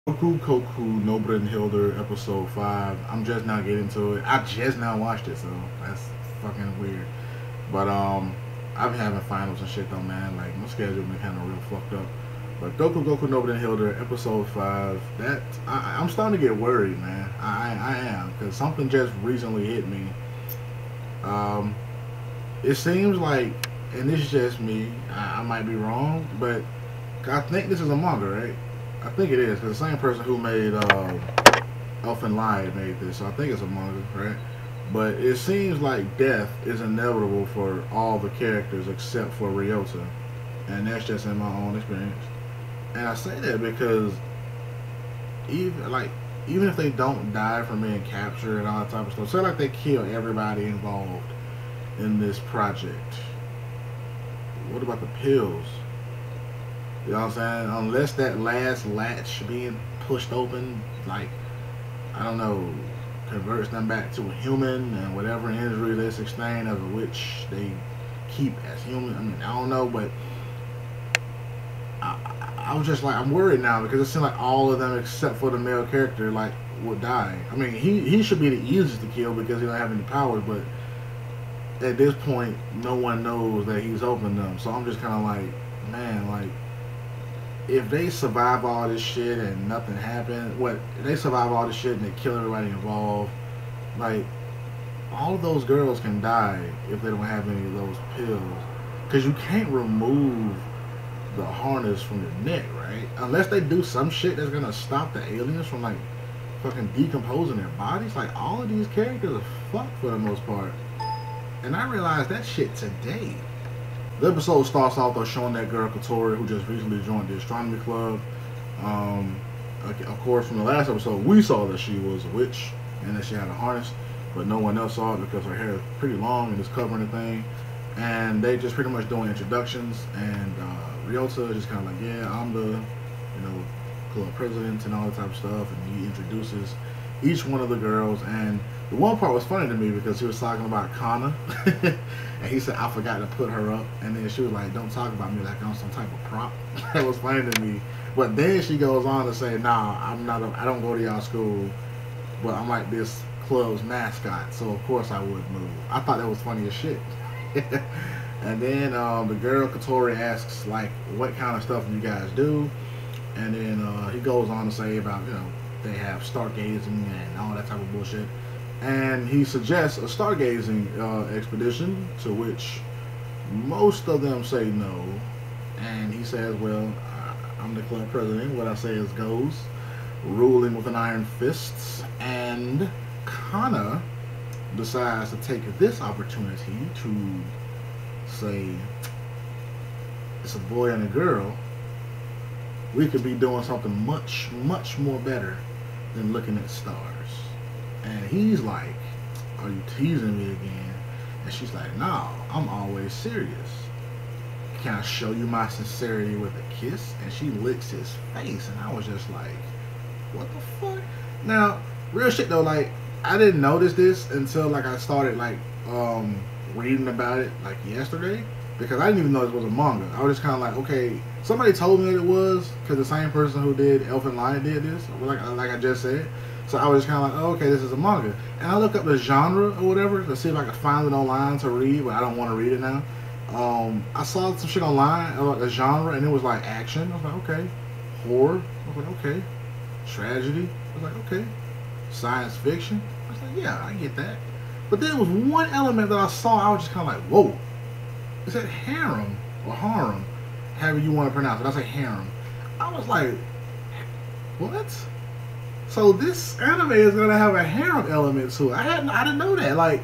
Gokukoku no Brynhildr episode 5. I'm just now getting to it. I just now watched it, so that's fucking weird. But I've been having finals and shit though, man. Like my schedule been kind of real fucked up. But Gokukoku no Brynhildr episode 5. I'm starting to get worried, man. I am because something just recently hit me. Um, it seems like, and this is just me. I might be wrong, but I think this is a manga, right? I think it is because the same person who made Elfen Lied made this, so I think it's a manga, right? But it seems like death is inevitable for all the characters except for Ryota, and that's just in my own experience. And I say that because even if they don't die from being captured and all that type of stuff, say like they kill everybody involved in this project. What about the pills? You know what I'm saying? Unless that last latch being pushed open, like, I don't know, converts them back to a human and whatever injury they sustain as a which they keep as human. I mean, I don't know, but I was just like, I'm worried now because it seems like all of them except for the male character, like, would die. I mean, he should be the easiest to kill because he don't have any powers, but at this point, no one knows that he's opened them. So I'm just kind of like, man, like, if they survive all this shit and nothing happened, what if they survive all this shit and they kill everybody involved, like all of those girls can die if they don't have any of those pills, because you can't remove the harness from your neck, right? Unless they do some shit that's gonna stop the aliens from like fucking decomposing their bodies. Like all of these characters are fucked for the most part, and I realized that shit today. The episode starts off though showing that girl Katori who just recently joined the astronomy club. Um, of course, from the last episode, we saw that she was a witch and that she had a harness, but no one else saw it because her hair is pretty long and is covering the thing. And they just pretty much doing introductions, and Ryota is just kind of like, yeah, I'm the, club president and all that type of stuff, and he introduces each one of the girls. And the one part was funny to me because he was talking about Kana, and he said, I forgot to put her up, and then she was like, don't talk about me like I'm some type of prop. That was funny to me. But then she goes on to say, nah, I don't go to y'all school, but I'm like this club's mascot, so of course I would move. I thought that was funny as shit. And then the girl Katori asks like, what kind of stuff do you guys do? And then he goes on to say about, they have stargazing and all that type of bullshit. And he suggests a stargazing expedition, to which most of them say no. And he says, well, I'm the club president. What I say is goes, ruling with an iron fist. And Kana decides to take this opportunity to say, it's a boy and a girl. We could be doing something much, much more better than looking at stars. And he's like, are you teasing me again? And she's like, no, I'm always serious. Can I show you my sincerity with a kiss? And she licks his face, and I was just like, what the fuck? Now, real shit though, like, I didn't notice this until like I started like reading about it like yesterday, because I didn't even know this was a manga. I was just kind of like, okay, somebody told me that it was, because the same person who did Elfen Lion did this, like I just said. So I was just kind of like, oh, okay, this is a manga. And I look up the genre or whatever to see if I could find it online to read, but I don't want to read it now. I saw some shit online about the genre, and it was like action. I was like, okay. Horror. I was like, okay. Tragedy. I was like, okay. Science fiction. I was like, yeah, I get that. But then there was one element that I saw, I was just kind of like, whoa. It said harem or harem, however you want to pronounce it. I say harem. I was like, what? So this anime is gonna have a harem element to it. I didn't know that. Like,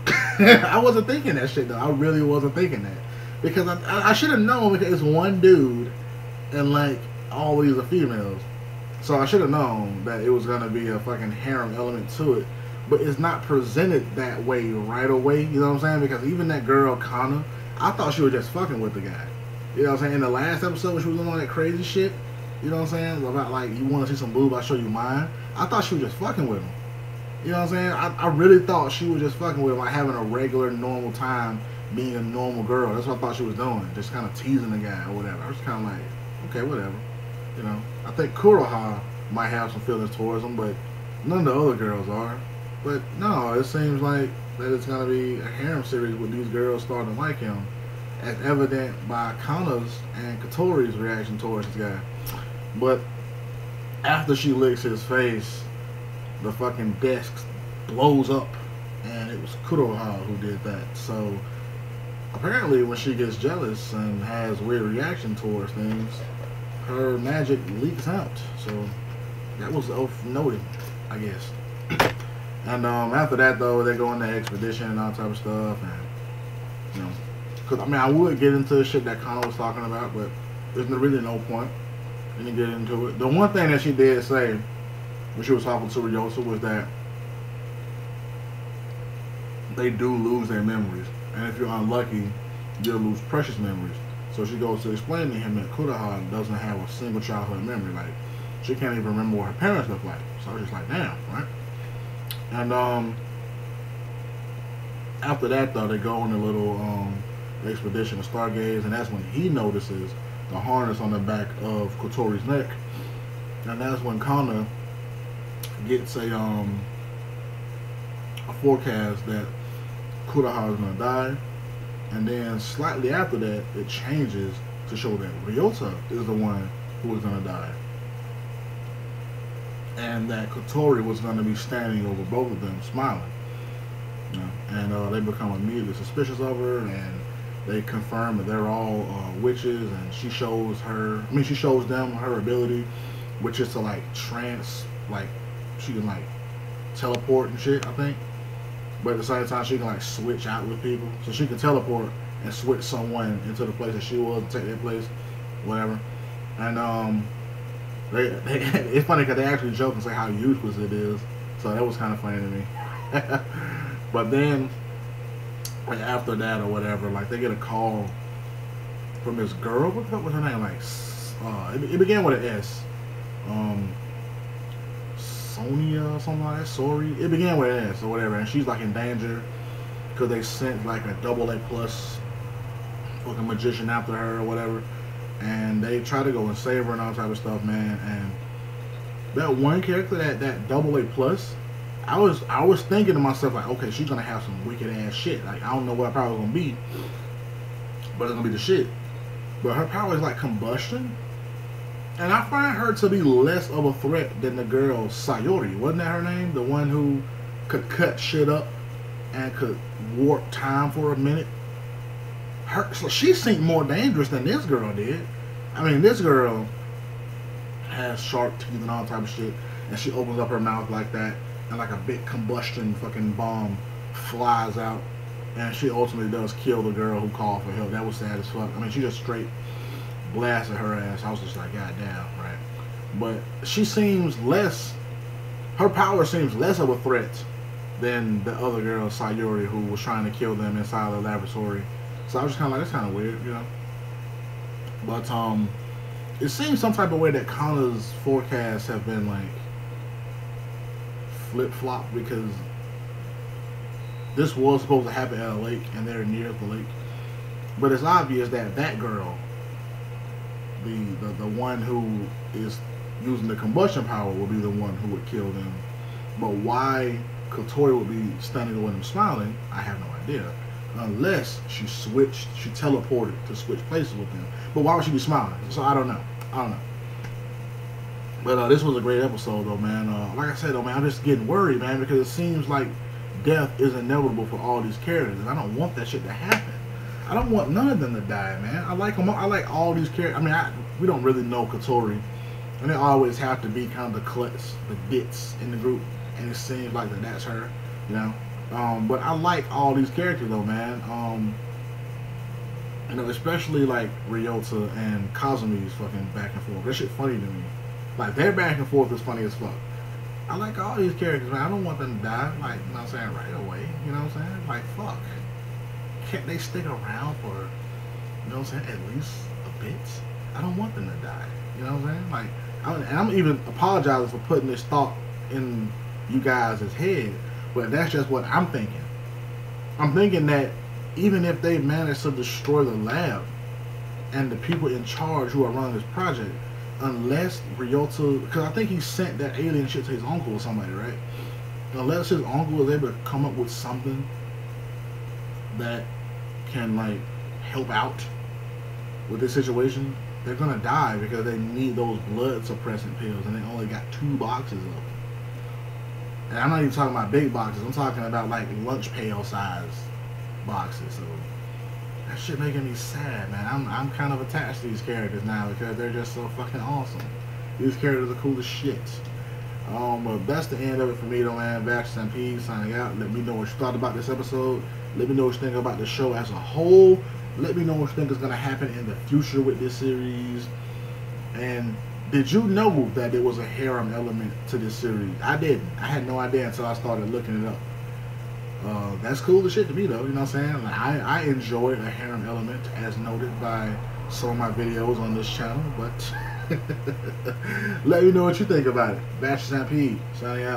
I wasn't thinking that shit though. I really wasn't thinking that, because I should have known, because it's one dude and like all these are females. So I should have known that it was gonna be a fucking harem element to it. But it's not presented that way right away. You know what I'm saying? Because even that girl Kana, I thought she was just fucking with the guy. You know what I'm saying? In the last episode when she was doing all that crazy shit, you know what I'm saying? About like, you want to see some boob, I'll show you mine. I thought she was just fucking with him. You know what I'm saying? I really thought she was just fucking with him, like having a regular, normal time, being a normal girl. That's what I thought she was doing. Just kind of teasing the guy or whatever. I was kind of like, okay, whatever. You know? I think Kuroha might have some feelings towards him, but none of the other girls are. But no, it seems like that it's gonna be a harem series with these girls starting to like him, as evident by Kana's and Katori's reaction towards this guy. But after she licks his face, the fucking desk blows up, and it was Kuroha who did that. So apparently when she gets jealous and has weird reaction towards things, her magic leaks out. So that was of noted, I guess. And after that, though, they go on the expedition and all type of stuff, and you know, because I mean, I would get into the shit that Kana was talking about, but there's really no point in to get into it. The one thing that she did say when she was talking to Ryota was that they do lose their memories, and if you're unlucky, you'll lose precious memories. So she goes to explain to him that Kuroha doesn't have a single childhood memory. Like, she can't even remember what her parents look like. So I was just like, damn, right? And after that, though, they go on a little expedition to Stargaze, and that's when he notices the harness on the back of Kotori's neck, and that's when Kana gets a forecast that Kuroha is gonna die, and then slightly after that, it changes to show that Ryota is the one who is gonna die, and that Kotori was gonna be standing over both of them, smiling. You know, and they become immediately suspicious of her, and they confirm that they're all witches, and she shows them her ability, which is to like she can like teleport and shit, I think. But at the same time, she can like switch out with people, so she can teleport and switch someone into the place that she was, take their place, whatever. And it's funny because they actually joke and say how useless it is, so that was kind of funny to me. But then, like after that or whatever, like they get a call from this girl. What was her name? Like, it began with an S. Sonia or something like that. Sorry, it began with an S or whatever, and she's like in danger because they sent like a AA+ fucking magician after her or whatever, and they try to go and save her and all type of stuff, man. And that one character, that AA+. I was thinking to myself, like, okay, she's gonna have some wicked ass shit. Like, I don't know what her power is gonna be, but it's gonna be the shit. But her power is like combustion, and I find her to be less of a threat than the girl Sayori. Wasn't that her name? The one who could cut shit up and could warp time for a minute. So she seemed more dangerous than this girl did. I mean, this girl has sharp teeth and all type of shit, and she opens up her mouth like that, and like a big combustion fucking bomb flies out, and she ultimately does kill the girl who called for help. That was sad as fuck. I mean, she just straight blasted her ass. I was just like, god damn, right? But she seems less, her power seems less of a threat than the other girl, Sayori, who was trying to kill them inside the laboratory. So I was just kind of like, that's kind of weird, you know? But it seems some type of way that Kana's forecasts have been like flip-flop, because this was supposed to happen at a lake and they're near the lake, but it's obvious that that girl, the one who is using the combustion power, will be the one who would kill them. But why Kotori would be standing over them smiling, I have no idea, unless she teleported to switch places with them. But why would she be smiling? So I don't know. But this was a great episode, though, man. Like I said, though, man, I'm just getting worried, man, because it seems like death is inevitable for all these characters, and I don't want that shit to happen. I don't want none of them to die, man. I like them. I like all these characters. I mean, we don't really know Kotori, and they always have to be kind of the klutz, the ditz in the group, and it seems like that's her, you know. But I like all these characters, though, man. You know, especially like Ryota and Kazumi's fucking back and forth. That shit funny to me. Like, their back and forth is funny as fuck. I like all these characters, man. I don't want them to die, like, you know what I'm saying, right away. You know what I'm saying? Like, fuck. Can't they stick around for, you know what I'm saying, at least a bit? I don't want them to die. You know what I'm saying? Like, and I'm even apologizing for putting this thought in you guys' head, but that's just what I'm thinking. I'm thinking that even if they manage to destroy the lab and the people in charge who are running this project, unless Ryota, because I think he sent that alien shit to his uncle or somebody, right? Unless his uncle is able to come up with something that can like help out with this situation, they're gonna die because they need those blood suppressant pills, and they only got 2 boxes of them. And I'm not even talking about big boxes. I'm talking about like lunch pail size boxes. So that shit making me sad, man. I'm kind of attached to these characters now because they're just so fucking awesome. These characters are cool as shit. But that's the end of it for me though, man. Vax and P signing out. Let me know what you thought about this episode. Let me know what you think about the show as a whole. Let me know what you think is going to happen in the future with this series. And did you know that there was a harem element to this series? I didn't. I had no idea until I started looking it up. That's cool as shit to me though, you know what I'm saying? Like, I enjoy a harem element as noted by some of my videos on this channel, but let me know what you think about it. Vax and P signing out.